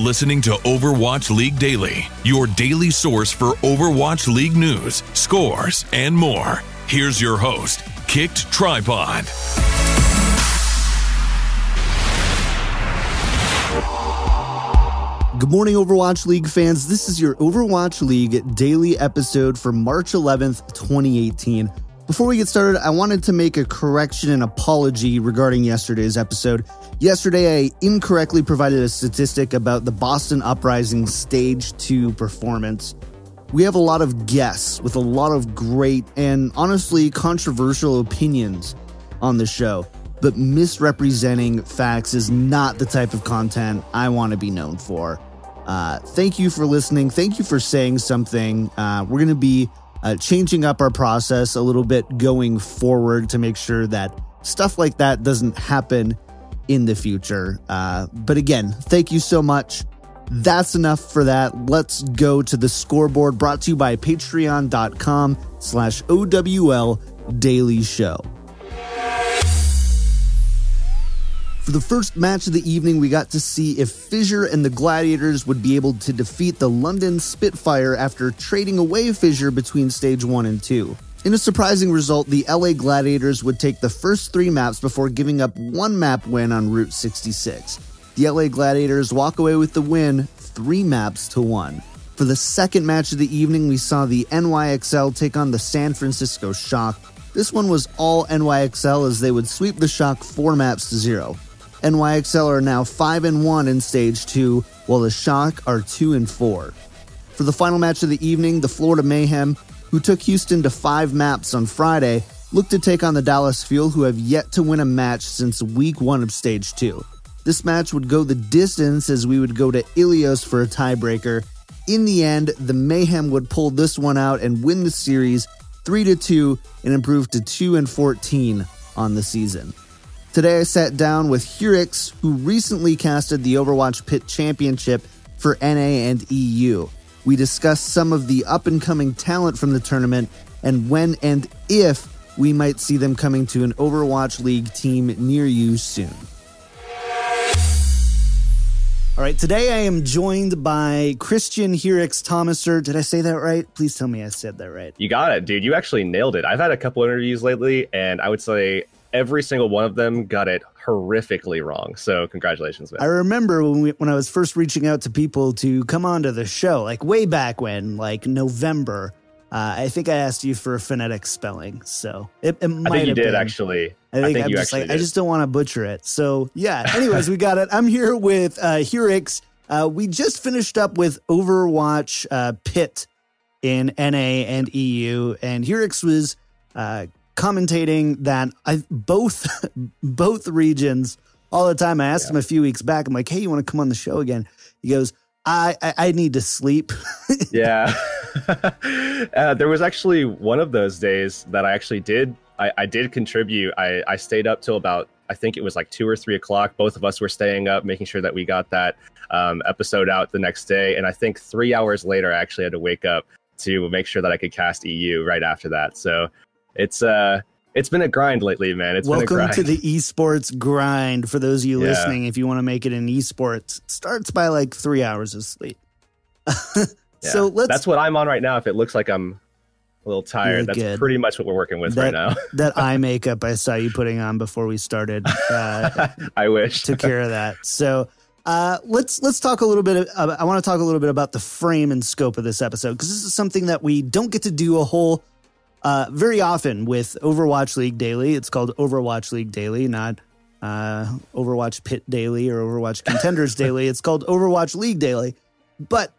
listening to Overwatch League Daily, your daily source for Overwatch League news, scores, and more. Here's your host, KickedTripod. Good morning, Overwatch League fans. This is your Overwatch League daily episode for March 11th, 2018. Before we get started, I wanted to make a correction and apology regarding yesterday's episode. Yesterday, I incorrectly provided a statistic about the Boston Uprising Stage 2 performance. We have a lot of guests with a lot of great and honestly controversial opinions on the show, but misrepresenting facts is not the type of content I want to be known for. Thank you for listening. Thank you for saying something. We're going to be changing up our process a little bit going forward to make sure that stuff like that doesn't happen in the future. But again, thank you so much. That's enough for that. Let's go to the scoreboard, brought to you by patreon.com/OWL Daily Show. For the first match of the evening, we got to see if Fissure and the Gladiators would be able to defeat the London Spitfire after trading away Fissure between Stage 1 and 2. In a surprising result, the LA Gladiators would take the first 3 maps before giving up 1 map win on Route 66. The LA Gladiators walk away with the win, 3 maps to 1. For the second match of the evening, we saw the NYXL take on the San Francisco Shock. This one was all NYXL as they would sweep the Shock 4 maps to 0. NYXL are now 5-1 in Stage 2, while the Shock are 2-4. For the final match of the evening, the Florida Mayhem, who took Houston to 5 maps on Friday, looked to take on the Dallas Fuel, who have yet to win a match since week 1 of Stage 2. This match would go the distance as we would go to Ilios for a tiebreaker. In the end, the Mayhem would pull this one out and win the series 3-2 and improve to 2-14 on the season. Today I sat down with Heurix, who recently casted the Overwatch PIT Championship for NA and EU. We discussed some of the up-and-coming talent from the tournament and when and if we might see them coming to an Overwatch League team near you soon. All right, today I am joined by Christian Heurix Thomaser. Did I say that right? Please tell me I said that right. You got it, dude. You actually nailed it. I've had a couple interviews lately, and I would say every single one of them got it horrifically wrong. So congratulations, man. I remember when I was first reaching out to people to come onto the show, like way back when, like November, I think I asked you for a phonetic spelling. So it might I think you did, been. Actually. I think you actually did. I just don't want to butcher it. So yeah, anyways, we got it. I'm here with Heurix. We just finished up with Overwatch PIT in NA and EU, and Heurix was commentating that both regions all the time. I asked him a few weeks back, I'm like, hey, you want to come on the show again? He goes, I need to sleep. Yeah. There was actually one of those days that I actually did. I did contribute. I stayed up till about, I think it was like 2 or 3 o'clock. Both of us were staying up, making sure that we got that episode out the next day. And I think 3 hours later, I actually had to wake up to make sure that I could cast EU right after that. So it's been a grind lately, man. Welcome to the esports grind. For those of you listening, if you want to make it in esports, it starts by like 3 hours of sleep. So that's what I'm on right now. If it looks like I'm a little tired, that's pretty much what we're working with right now. That eye makeup I saw you putting on before we started. I wish. Took care of that. So let's talk a little bit. I want to talk a little bit about the frame and scope of this episode, because this is something that we don't get to do a whole very often with Overwatch League Daily. It's called Overwatch League Daily, not Overwatch PIT Daily or Overwatch Contenders Daily. It's called Overwatch League Daily. But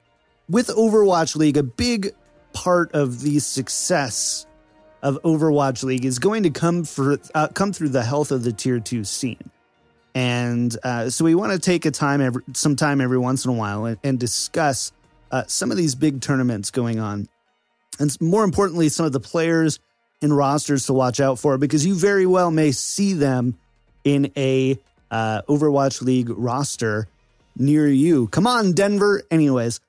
with Overwatch League, a big part of the success of Overwatch League is going to come through the health of the Tier 2 scene. And so we want to take some time every once in a while and discuss some of these big tournaments going on. And more importantly, some of the players and rosters to watch out for, because you very well may see them in a Overwatch League roster near you. Come on, Denver. Anyways,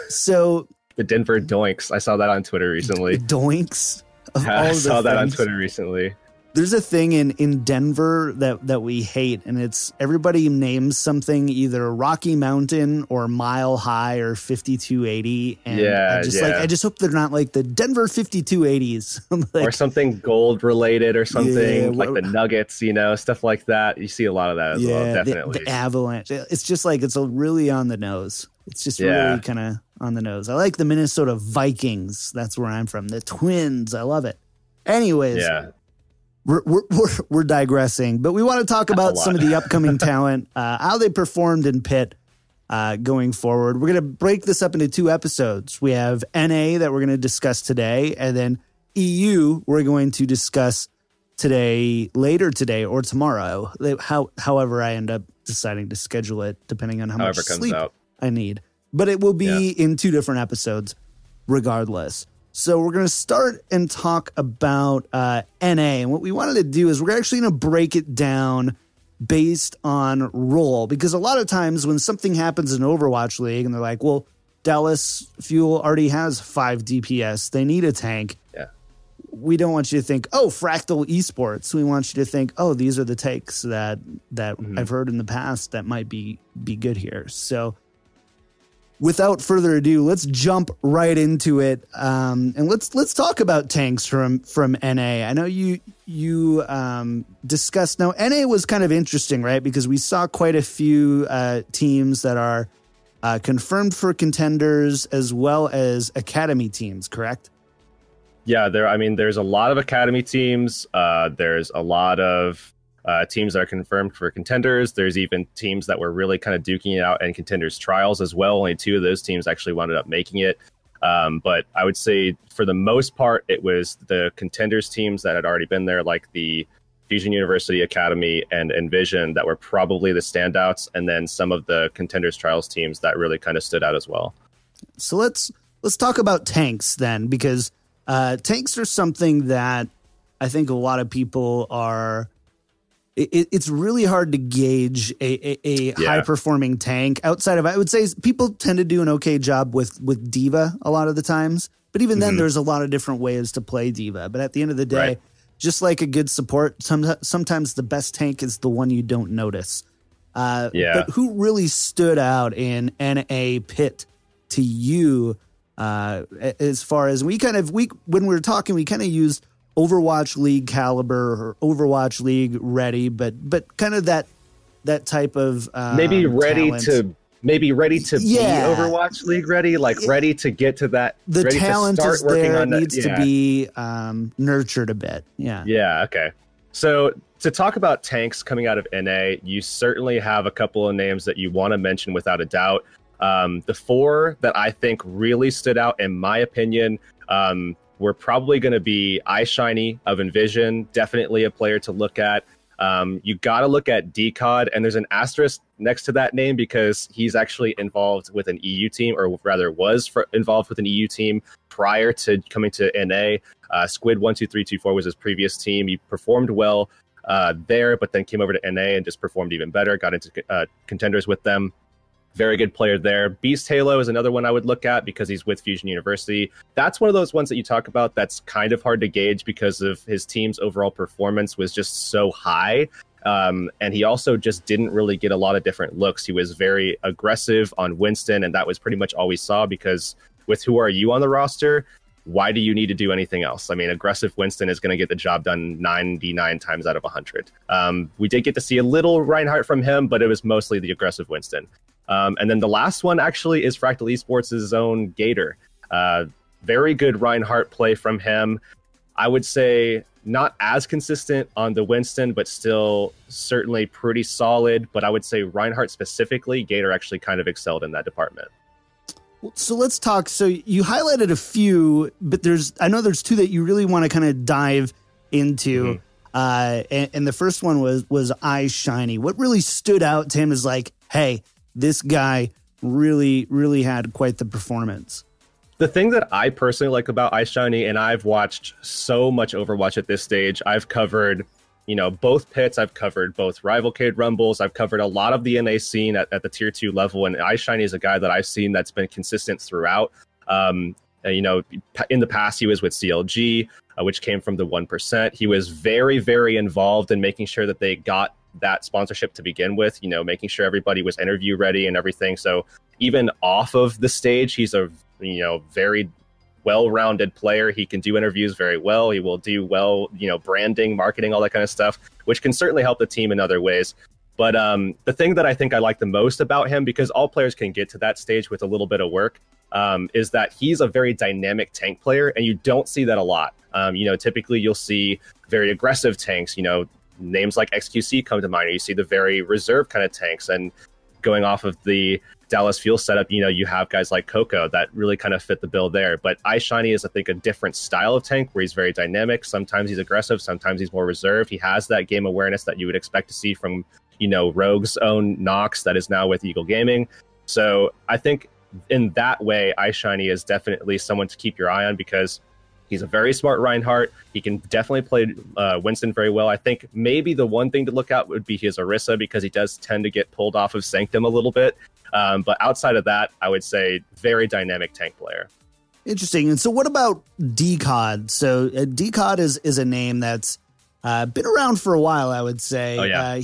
so the Denver Doinks. I saw that on Twitter recently. Doinks. I saw that on Twitter recently. There's a thing in Denver that we hate, and it's everybody names something either Rocky Mountain or Mile High or 5280. And I just hope they're not like the Denver 5280s. Like, or something gold related or something like the Nuggets, stuff like that. You see a lot of that as well, definitely. The Avalanche. It's just like it's really on the nose. It's just really kind of on the nose. I like the Minnesota Vikings. That's where I'm from. The Twins. I love it. Anyways. Yeah. We're digressing, but we want to talk about some of the upcoming talent, how they performed in PIT going forward. We're going to break this up into 2 episodes. We have NA that we're going to discuss today, and then EU we're going to discuss later today or tomorrow, however I end up deciding to schedule it, depending on how much sleep I need. But it will be in 2 different episodes regardless. So we're going to start and talk about NA. And what we wanted to do is we're actually going to break it down based on role. Because a lot of times when something happens in Overwatch League and they're like, well, Dallas Fuel already has 5 DPS. They need a tank. Yeah. We don't want you to think, oh, Fractal Esports. We want you to think, oh, these are the takes that I've heard in the past that might be good here. So without further ado, let's jump right into it, and let's talk about tanks from NA. I know you discussed. Now, NA was kind of interesting, right? Because we saw quite a few teams that are confirmed for contenders as well as academy teams, correct? Yeah, there's a lot of academy teams. There's a lot of teams that are confirmed for contenders. There's even teams that were really kind of duking it out in contenders trials as well. Only 2 of those teams actually wound up making it. But I would say for the most part, it was the contenders teams that had already been there, like the Fusion University Academy and Envision, that were probably the standouts. And then some of the contenders trials teams that really kind of stood out as well. So let's talk about tanks then, because tanks are something that I think a lot of people are... It's really hard to gauge a high-performing tank outside of, I would say, people tend to do an okay job with Diva a lot of the times. But even then, there's a lot of different ways to play Diva. But at the end of the day, just like a good support, sometimes the best tank is the one you don't notice. But who really stood out in NA PIT to you as far as when we were talking, we kind of used Overwatch League caliber or Overwatch League ready, but kind of that type of maybe ready talent. to be Overwatch League ready, like ready to get to that. The ready talent to start is working there, on needs to be nurtured a bit. Yeah. Okay. So to talk about tanks coming out of NA, you certainly have a couple of names that you want to mention without a doubt. The 4 that I think really stood out, in my opinion, we're probably going to be iShiny of Envision, definitely a player to look at. You got to look at Decod, and there's an asterisk next to that name because he's actually involved with an EU team, or rather was involved with an EU team prior to coming to NA. Squid 12324 was his previous team. He performed well there, but then came over to NA and just performed even better, got into contenders with them. Very good player there. Beast Halo is another one I would look at because he's with Fusion University. That's one of those ones that you talk about that's kind of hard to gauge because of his team's overall performance was just so high. And he also just didn't really get a lot of different looks. He was very aggressive on Winston, and that was pretty much all we saw because with Who Are You on the roster, why do you need to do anything else? I mean, aggressive Winston is going to get the job done 99 times out of 100. We did get to see a little Reinhardt from him, but it was mostly the aggressive Winston. And then the last one actually is Fractal Esports' own Gator. Very good Reinhardt play from him. I would say not as consistent on the Winston, but still certainly pretty solid. But I would say Reinhardt specifically, Gator actually kind of excelled in that department. So let's talk. So you highlighted a few, but I know there's 2 that you really want to kind of dive into. And the first one was iShiny. What really stood out to him is like, hey, this guy really, really had quite the performance. The thing that I personally like about iShiny, and I've watched so much Overwatch at this stage, I've covered, both pits, I've covered both Rivalcade Rumbles, I've covered a lot of the NA scene at the tier 2 level, and iShiny is a guy that I've seen that's been consistent throughout. in the past, he was with CLG, which came from the 1%. He was very, very involved in making sure that they got that sponsorship to begin with, making sure everybody was interview ready and everything. So even off of the stage, he's a, very well-rounded player. He can do interviews very well. He will do well, branding, marketing, all that kind of stuff, which can certainly help the team in other ways. But the thing that I think I like the most about him, because all players can get to that stage with a little bit of work, is that he's a very dynamic tank player, and you don't see that a lot. Typically you'll see very aggressive tanks, names like XQC come to mind, or you see the very reserved kind of tanks. And going off of the Dallas Fuel setup, you have guys like Coco that really kind of fit the bill there. But iShiny is, I think, a different style of tank where he's very dynamic. Sometimes he's aggressive, sometimes he's more reserved. He has that game awareness that you would expect to see from, Rogue's own Nox that is now with Eagle Gaming. So I think in that way, iShiny is definitely someone to keep your eye on, because he's a very smart Reinhardt. He can definitely play Winston very well. I think maybe the one thing to look out would be his Orisa, because he does tend to get pulled off of Sanctum a little bit. But outside of that, I would say very dynamic tank player. Interesting. And so what about DCOD? So DCOD is a name that's been around for a while, I would say. Oh, yeah.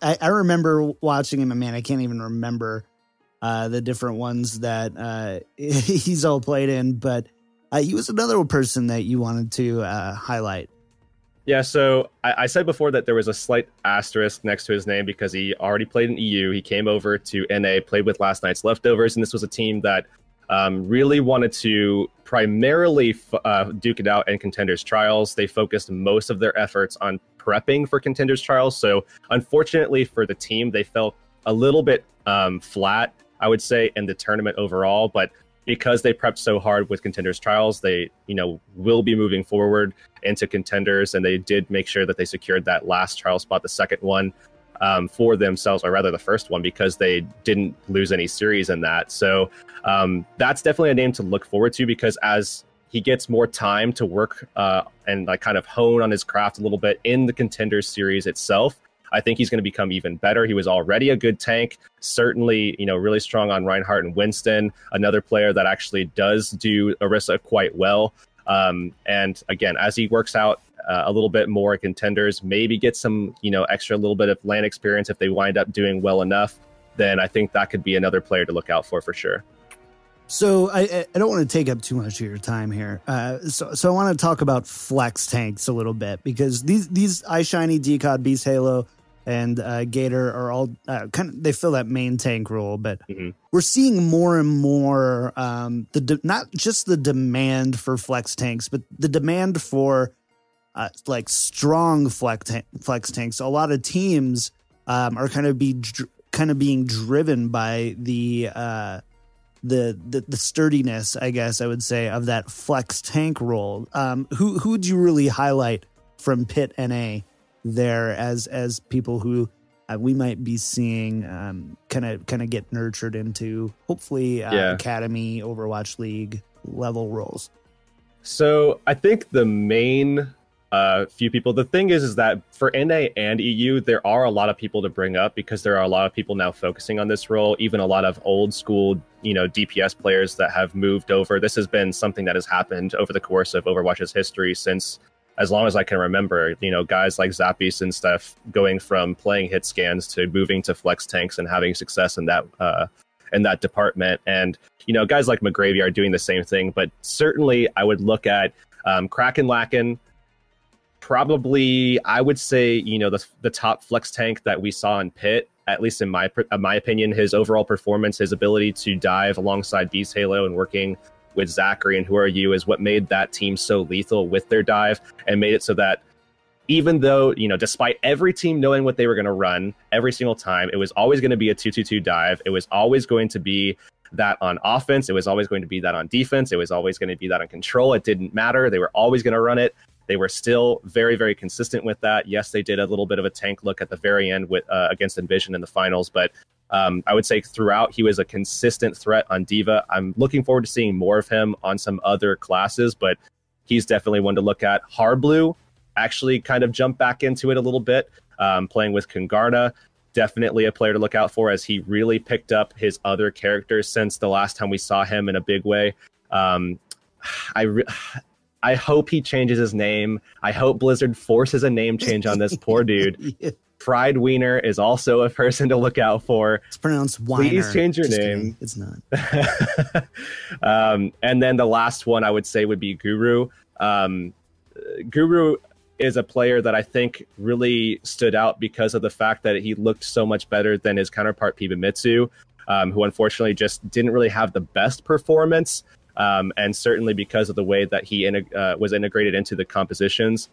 I remember watching him, and man, I can't even remember the different ones that he's all played in, but he was another person that you wanted to highlight. Yeah, so I said before that there was a slight asterisk next to his name because he already played in EU. He came over to NA, played with last night's Leftovers, and this was a team that really wanted to primarily duke it out in Contenders Trials. They focused most of their efforts on prepping for Contenders Trials. So unfortunately for the team, they fell a little bit flat, I would say, in the tournament overall. But because they prepped so hard with Contenders Trials, they, will be moving forward into Contenders, and they did make sure that they secured that last trial spot, the second one, for themselves, or rather the first one, because they didn't lose any series in that. So that's definitely a name to look forward to, because as he gets more time to work and kind of hone on his craft a little bit in the Contenders series itself, I think he's going to become even better. He was already a good tank, certainly, really strong on Reinhardt and Winston, another player that actually does do Orisa quite well. And again, as he works out a little bit more at Contenders, maybe get some, extra little bit of LAN experience if they wind up doing well enough, then I think that could be another player to look out for sure. So I don't want to take up too much of your time here. So I want to talk about flex tanks a little bit, because these iShiny, DCOD, Beast Halo, and Gator are all they fill that main tank role, but we're seeing more and more not just the demand for flex tanks, but the demand for strong flex tanks. A lot of teams are kind of being driven by the sturdiness, I guess I would say, of that flex tank role. Who would you really highlight from PIT NA there as people who we might be seeing kind of get nurtured into, hopefully, Academy, Overwatch League level roles? So I think the main few people, the thing is that for NA and EU, there are a lot of people to bring up, because there are a lot of people now focusing on this role, even a lot of old school, DPS players that have moved over. This has been something that has happened over the course of Overwatch's history since as long as I can remember, guys like Zappies and stuff going from playing hit scans to moving to flex tanks and having success in that department. And, guys like McGravy are doing the same thing. But certainly I would look at Kraken Lacken. Probably, I would say, the top flex tank that we saw in PIT, at least in my opinion. His overall performance, his ability to dive alongside Beast Halo and working with Zachary and Who Are You is what made that team so lethal with their dive, and made it so that even though, despite every team knowing what they were going to run every single time, it was always going to be a 2-2-2 dive. It was always going to be that on offense. It was always going to be that on defense. It was always going to be that on control. It didn't matter. They were always going to run it. They were still very, very consistent with that. Yes, they did a little bit of a tank look at the very end with against Envision in the finals, but I would say throughout he was a consistent threat on Diva. I'm looking forward to seeing more of him on some other classes, but he's definitely one to look at. Harblu actually kind of jumped back into it a little bit, playing with Kungarna. Definitely a player to look out for, as he really picked up his other characters since the last time we saw him in a big way. I hope he changes his name. I hope Blizzard forces a name change on this poor dude. Yeah. Fried Wiener is also a person to look out for. It's pronounced Weiner. Please change your Just name. kidding. It's not. And then the last one I would say would be Guru. Guru is a player that I think really stood out because of the fact that he looked so much better than his counterpart Pibamitsu, who unfortunately just didn't really have the best performance. And certainly because of the way that he was integrated into the compositions,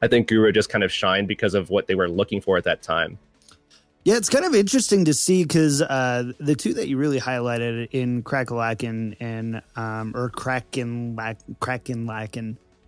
I think Guru just kind of shined because of what they were looking for at that time. Yeah, it's kind of interesting to see because the two that you really highlighted in Krakenlaken and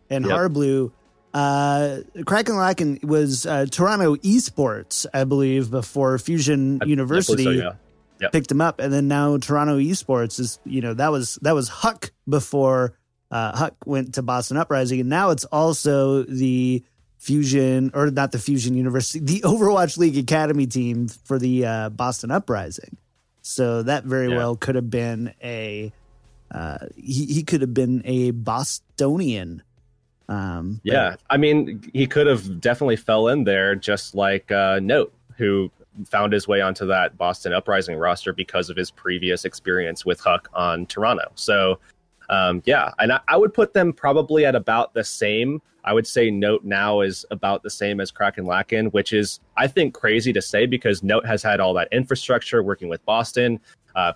and Yep. Harblue, Krakenlaken was Toronto esports, I believe, before Fusion University So, yeah. Yep. picked him up, and then now Toronto esports is that was Huck before Huck went to Boston Uprising, and now it's also the Fusion, or not the Fusion University, the Overwatch League Academy team for the Boston Uprising. So that very well could have been a he could have been a Bostonian. I mean, he could have definitely fell in there, just like Note, who found his way onto that Boston Uprising roster because of his previous experience with Huck on Toronto. So, and I would put them probably at about the same. I would say Note now is about the same as Krakenlaken, which is, I think, crazy to say because Note has had all that infrastructure working with Boston,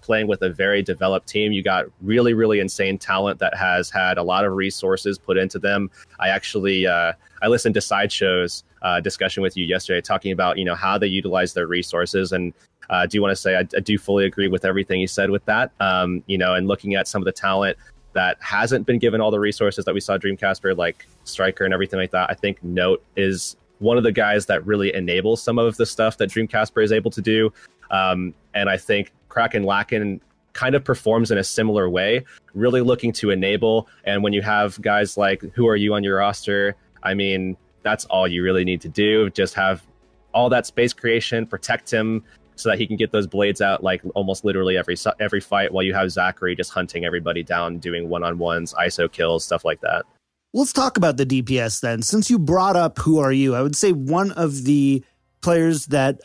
playing with a very developed team. You got really, really insane talent that has had a lot of resources put into them. I actually, I listened to Sideshow's discussion with you yesterday, talking about, how they utilize their resources. And I do want to say I do fully agree with everything you said with that, and looking at some of the talent that hasn't been given all the resources that we saw Dreamcasper, like Striker and everything like that. I think Note is one of the guys that really enables some of the stuff that Dreamcasper is able to do. And I think Krakenlaken kind of performs in a similar way, really looking to enable. And when you have guys like Who Are You on your roster, I mean, that's all you really need to do. Just have all that space creation, protect him so that he can get those blades out like almost literally every fight, while you have Zachary just hunting everybody down, doing one-on-ones, ISO kills, stuff like that. Let's talk about the DPS then. Since you brought up Who Are You, I would say one of the players that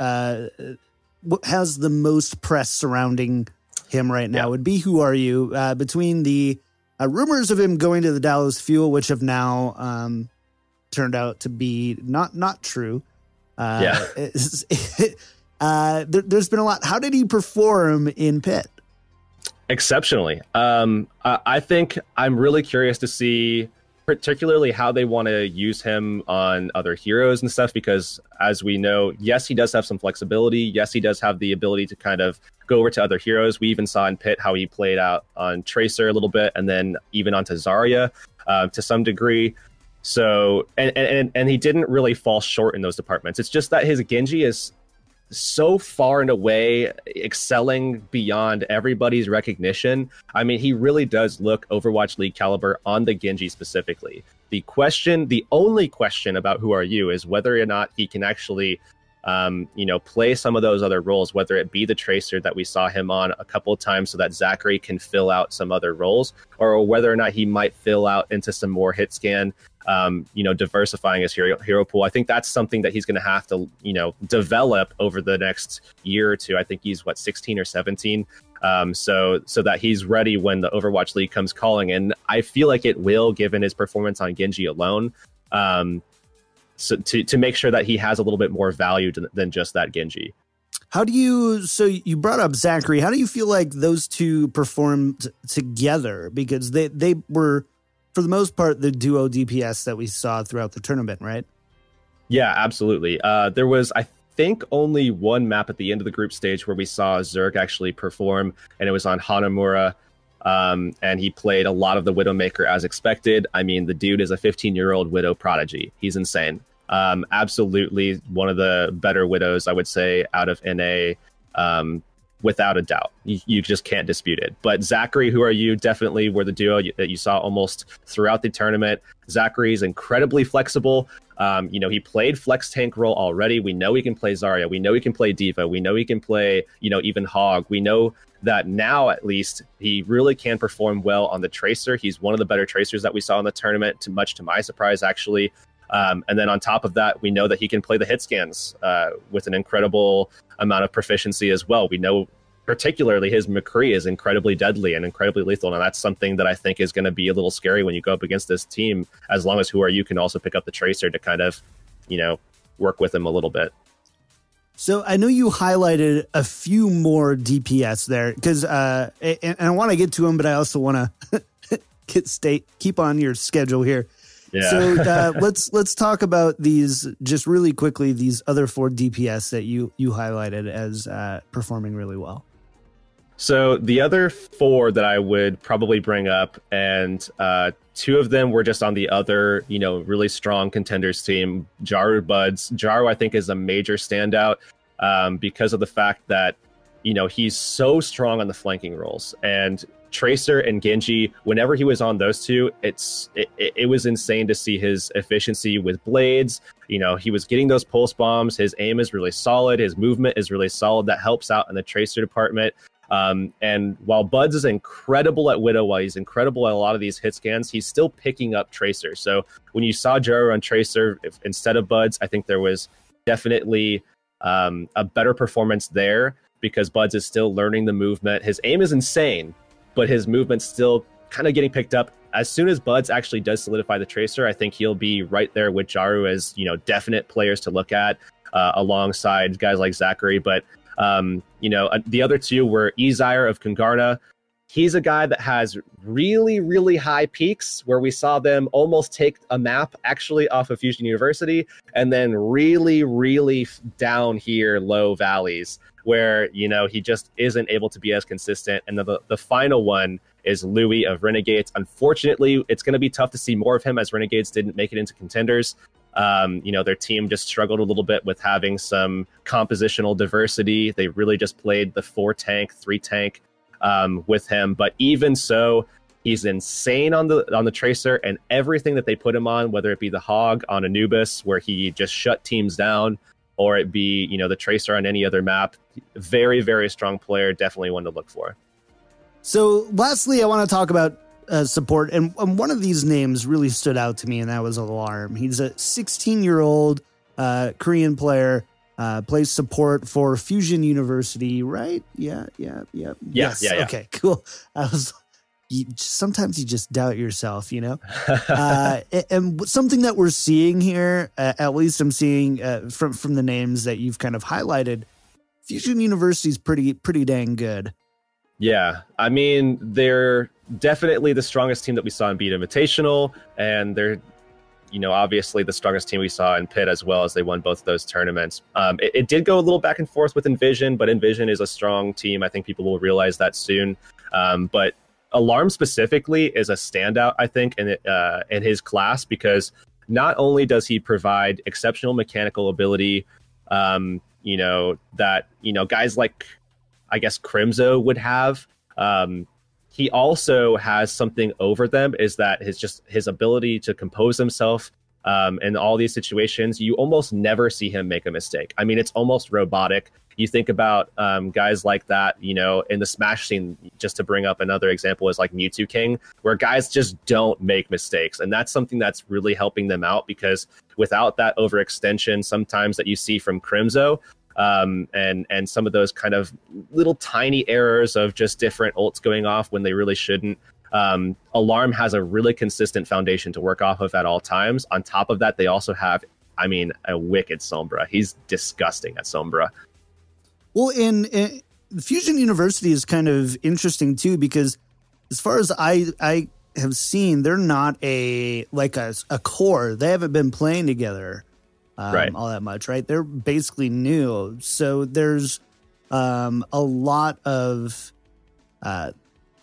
has the most press surrounding him right now would be Who Are You. Between the rumors of him going to the Dallas Fuel, which have now turned out to be not true. There's been a lot. How did he perform in PIT? Exceptionally. I think I'm really curious to see particularly how they want to use him on other heroes and stuff, because as we know, yes, he does have some flexibility. Yes, he does have the ability to kind of go over to other heroes. We even saw in PIT how he played out on Tracer a little bit, and then even onto Zarya to some degree. So, and he didn't really fall short in those departments. It's just that his Genji is so far and away excelling beyond everybody's recognition. I mean, he really does look Overwatch League caliber on the Genji specifically. The only question about Who Are You is whether or not he can actually, play some of those other roles, whether it be the Tracer that we saw him on a couple of times so that Zachary can fill out some other roles, or whether or not he might fill out into some more hit scan, diversifying his hero pool. I think that's something that he's going to have to, develop over the next year or two. I think he's 16 or 17. So that he's ready when the Overwatch League comes calling. And I feel like it will, given his performance on Genji alone, so to make sure that he has a little bit more value than just that Genji. So you brought up Zachary. How do you feel like those two performed together? Because they were, for the most part, the duo DPS that we saw throughout the tournament, right? Yeah, absolutely. There was, I think, only one map at the end of the group stage where we saw Zerg actually perform, and it was on Hanamura, and he played a lot of the Widowmaker as expected. I mean, the dude is a 15-year-old Widow prodigy. He's insane. Absolutely one of the better Widows, I would say, out of NA, without a doubt. You just can't dispute it. But Zachary, Who Are You, definitely were the duo that you saw almost throughout the tournament. Zachary's incredibly flexible. He played flex tank role already. We know he can play Zarya. We know he can play Diva. We know he can play, even Hog. We know that now at least he really can perform well on the Tracer. He's one of the better Tracers that we saw in the tournament, much to my surprise, actually. And then on top of that, we know that he can play the hit scans with an incredible amount of proficiency as well. We know particularly his McCree is incredibly deadly and incredibly lethal, and that's something that I think is going to be a little scary when you go up against this team, as long as Who Are You can also pick up the Tracer to kind of, you know, work with him a little bit. So I know you highlighted a few more DPS there, because and I want to get to them, but I also want to keep on your schedule here. Yeah. So let's talk about these just really quickly. These other 4 DPS that you highlighted as performing really well. So the other 4 that I would probably bring up, and 2 of them were just on the other, you know, really strong contenders team, Jaru Buds. Jaru, I think, is a major standout because of the fact that, you know, he's so strong on the flanking roles. And Tracer and Genji, whenever he was on those two, it was insane to see his efficiency with blades. You know, he was getting those pulse bombs. His aim is really solid. His movement is really solid. That helps out in the Tracer department. And while Buds is incredible at Widow, while he's incredible at a lot of these hit scans, he's still picking up Tracer. So when you saw Jaru on Tracer instead of Buds, I think there was definitely a better performance there, because Buds is still learning the movement. His aim is insane, but his movement's still kind of getting picked up. As soon as Buds actually does solidify the Tracer, I think he'll be right there with Jaru as, you know, definite players to look at alongside guys like Zachary. But you know, the other 2 were Ezire of Kungarna. He's a guy that has really, really high peaks where we saw them almost take a map actually off of Fusion University, and then really, really down here low valleys where, you know, he just isn't able to be as consistent. And the final one is Louis of Renegades. Unfortunately, it's going to be tough to see more of him, as Renegades didn't make it into contenders. You know, their team just struggled a little bit with having some compositional diversity. They really just played the 4-tank, 3-tank with him. But even so, he's insane on the Tracer, and everything that they put him on, whether it be the Hog on Anubis, where he just shut teams down, or it be, you know, the Tracer on any other map. Very, very strong player. Definitely one to look for. So lastly, I want to talk about support. And one of these names really stood out to me, and that was Alarm. He's a 16-year-old Korean player, plays support for Fusion University, right? Yeah. Yes. Yeah. Okay, cool. Sometimes you just doubt yourself, you know? And something that we're seeing here, at least I'm seeing from the names that you've kind of highlighted, Fusion University is pretty dang good. Yeah, I mean, they're definitely the strongest team that we saw in Beat Invitational, and they're, you know, obviously the strongest team we saw in PIT as well, as they won both of those tournaments. It did go a little back and forth with Envision, but Envision is a strong team. I think people will realize that soon. But Alarm specifically is a standout, I think, in his class, because not only does he provide exceptional mechanical ability, you know, that, you know, guys like, I guess, Crimzo would have. He also has something over them, is that his ability to compose himself in all these situations. You almost never see him make a mistake. I mean, it's almost robotic. You think about guys like that, you know, in the Smash scene, just to bring up another example, is like Mewtwo King, where guys just don't make mistakes. And that's something that's really helping them out, because without that overextension sometimes that you see from Crimzo, and some of those kind of little tiny errors of just different ults going off when they really shouldn't, Alarm has a really consistent foundation to work off of at all times. On top of that, they also have, I mean, a wicked Sombra. He's disgusting at Sombra. Well, in Fusion University is kind of interesting too, because as far as I have seen, they're not a core. They haven't been playing together right, all that much, right? They're basically new. So there's a lot of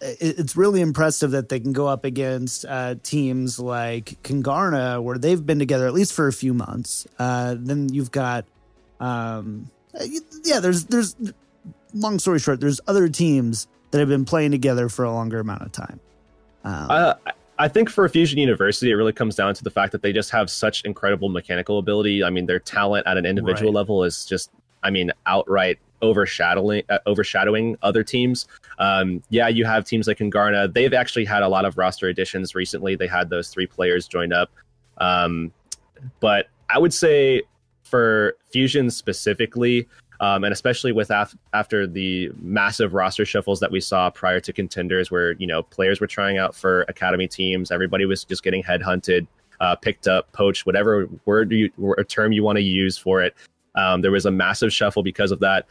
it's really impressive that they can go up against teams like Kungarna, where they've been together at least for a few months. Then you've got there's long story short, there's other teams that have been playing together for a longer amount of time. I think for Fusion University, it really comes down to the fact that they just have such incredible mechanical ability. I mean, their talent at an individual level is just, I mean, outright overshadowing other teams. Yeah, you have teams like Ngarna. They've actually had a lot of roster additions recently. They had those 3 players join up. But I would say for Fusion specifically, and especially with after the massive roster shuffles that we saw prior to Contenders, where, you know, players were trying out for academy teams, everybody was just getting headhunted, picked up, poached, whatever term you want to use for it. There was a massive shuffle because of that.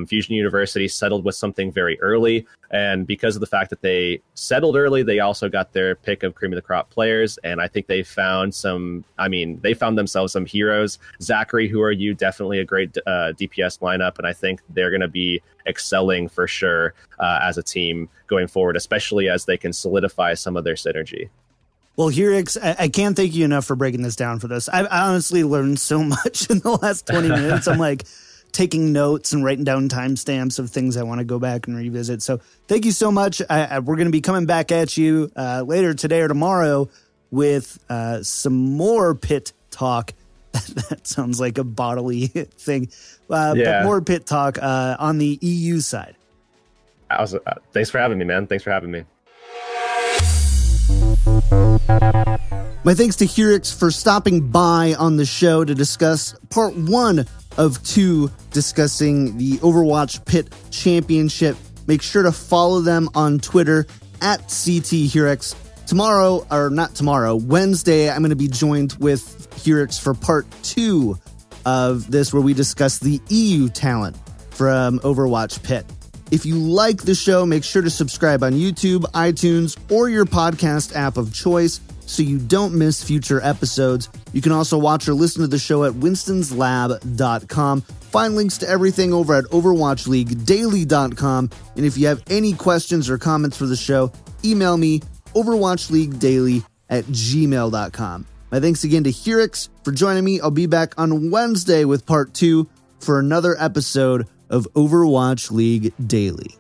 Fusion University settled with something very early, and because of the fact that they settled early, they also got their pick of cream of the crop players, and I think they found themselves some heroes. Zachary, who are you? Definitely a great DPS lineup, and I think they're going to be excelling for sure as a team going forward, especially as they can solidify some of their synergy. Well, Heurix, I can't thank you enough for breaking this down for this. I honestly learned so much in the last 20 minutes. I'm like taking notes and writing down timestamps of things I want to go back and revisit. So thank you so much. We're going to be coming back at you later today or tomorrow with some more pit talk. That sounds like a bodily thing. But more pit talk on the EU side. Thanks for having me, man. Thanks for having me. My thanks to Heurix for stopping by on the show to discuss part 1 of 2 discussing the Overwatch PIT Championship. Make sure to follow them on Twitter at CTHeurix. Wednesday, I'm going to be joined with Heurix for part 2 of this, where we discuss the EU talent from Overwatch PIT. If you like the show, make sure to subscribe on YouTube, iTunes, or your podcast app of choice so you don't miss future episodes. You can also watch or listen to the show at winstonslab.com. Find links to everything over at overwatchleaguedaily.com. And if you have any questions or comments for the show, email me overwatchleaguedaily@gmail.com. My thanks again to Heurix for joining me. I'll be back on Wednesday with part 2 for another episode of Overwatch League Daily.